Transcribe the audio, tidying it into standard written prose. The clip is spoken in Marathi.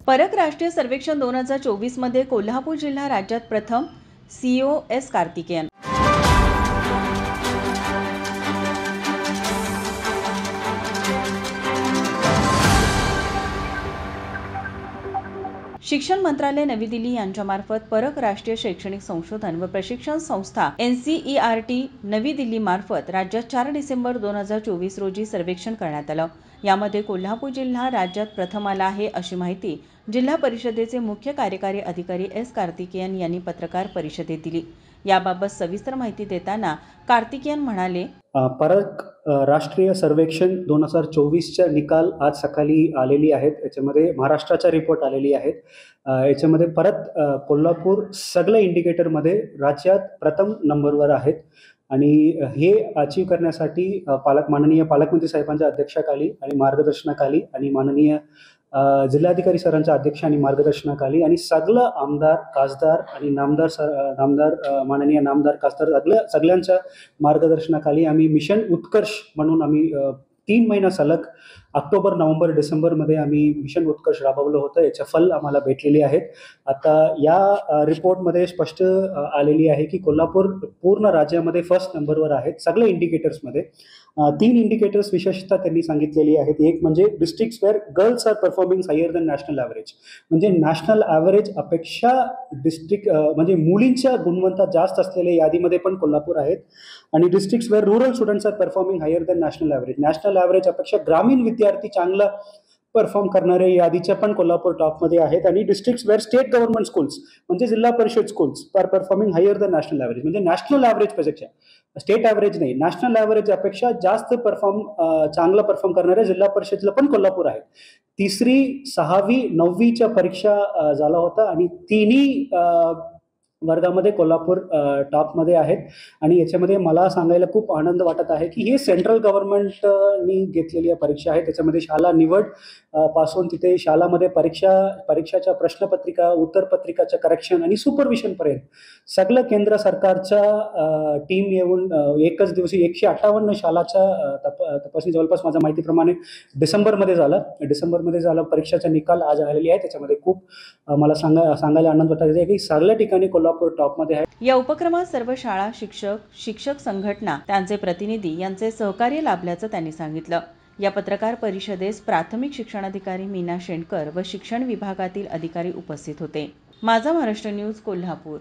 परक राष्ट्रीय सर्वेक्षण 2024 मध्ये कोल्हापूर जिल्हा राज्यात प्रथम, सीओ एस कार्तिकेयन. शिक्षण मंत्रालय नवी दिल्ली यांच्यामार्फत परक राष्ट्रीय शैक्षणिक संशोधन व प्रशिक्षण संस्था NCERT नवी दिल्ली मार्फत राज्यात 4 डिसेंबर 2024 रोजी सर्वेक्षण करण्यात आलं. यामध्ये कोल्हापूर जिल्हा राज्यात प्रथम आला आहे, अशी माहिती जिल्हा परिषदेचे मुख्य कार्यकारी अधिकारी एस कार्तिकेयन यांनी पत्रकार परिषदेत दिली. याबाबत सविस्तर माहिती देताना कार्तिकेयन म्हणाले, परक राष्ट्रीय सर्वेक्षण 2024च्या निकाल आज सकाळी आलेली आहेत. याच्यामध्ये महाराष्ट्राचा रिपोर्ट आलेली आहेत. याच्यामध्ये परत कोल्हापूर सगळ्या इंडिकेटरमध्ये राज्यात प्रथम नंबरवर आहेत आणि हे अचीव करण्यासाठी माननीय पालकमंत्री साहेबांच्या अध्यक्षाखाली आणि मार्गदर्शनाखाली आणि माननीय जिल्हाधिकारी सरांच्या अध्यक्ष आणि मार्गदर्शनाखाली आणि सगळं आमदार, खासदार आणि माननीय नामदार, खासदार सगळ्यांच्या मार्गदर्शनाखाली आम्ही मिशन उत्कर्ष म्हणून आम्ही 3 महिना सलग ऑक्टोबर, नोव्हेंबर, डिसेंबरमध्ये आम्ही मिशन उत्कर्ष राबवलं होतं. याचे फल आम्हाला भेटलेले आहेत. आता या रिपोर्टमध्ये स्पष्ट आलेली आहे की कोल्हापूर पूर्ण राज्यामध्ये फर्स्ट नंबरवर आहेत सगळे इंडिकेटर्समध्ये. 3 इंडिकेटर्स विशेषतः त्यांनी सांगितलेली आहेत. एक म्हणजे districts where girls are performing higher than national average, म्हणजे नॅशनल ॲव्हरेज अपेक्षा डिस्ट्रिक्ट म्हणजे मुलींच्या गुणवत्ता जास्त असलेल्या यादीमध्ये पण कोल्हापूर आहेत. आणि districts where rural students are performing higher than national average, national average अपेक्षा ग्रामीण विद्यार्थी चांगला परफॉर्म करणारे यादीच्या पण कोल्हापूर टॉपमध्ये आहेत. आणि districts where state government schools म्हणजे Zilla Parishad schools are performing higher than national average, म्हणजे नॅशनल ॲव्हरेजपेक्षा, स्टेट ॲव्हरेज नाही, नॅशनल ॲव्हरेज अपेक्षा जास्त चांगला परफॉर्म करणाऱ्या जिल्हा परिषदला पण कोल्हापूर आहे. 3री, 6वी, 9वीच्या परीक्षा झाला होता आणि तिन्ही वर्गामध्ये कोल्हापूर टॉपमध्ये आहेत. आणि याच्यामध्ये मला सांगायला खूप आनंद वाटत आहे की हे सेंट्रल गव्हर्नमेंटनी घेतलेली परीक्षा आहे. त्याच्यामध्ये शाळा निवड पासून तिथे शाळामध्ये परीक्षाच्या प्रश्नपत्रिका, उत्तरपत्रिकाचं करेक्शन आणि सुपरविजनपर्यंत सगळं केंद्र सरकारच्या टीम येऊन एकच दिवशी 158 शाळाच्या तपासणी जवळपास माझ्या माहितीप्रमाणे डिसेंबरमध्ये झालं. परीक्षाचा निकाल आज आलेले आहे. त्याच्यामध्ये खूप मला सांगायला आनंद वाटत आहे की सगळ्या ठिकाणी कोल्हापूर टॉपमध्ये आहे. या उपक्रमात सर्व शाळा, शिक्षक संघटना, त्यांचे प्रतिनिधी यांचे सहकार्य लाभल्याचं त्यांनी सांगितलं. या पत्रकार परिषदेस प्राथमिक शिक्षणाधिकारी मीना शेणकर व शिक्षण विभागातील अधिकारी उपस्थित होते. माझा महाराष्ट्र न्यूज, कोल्हापूर.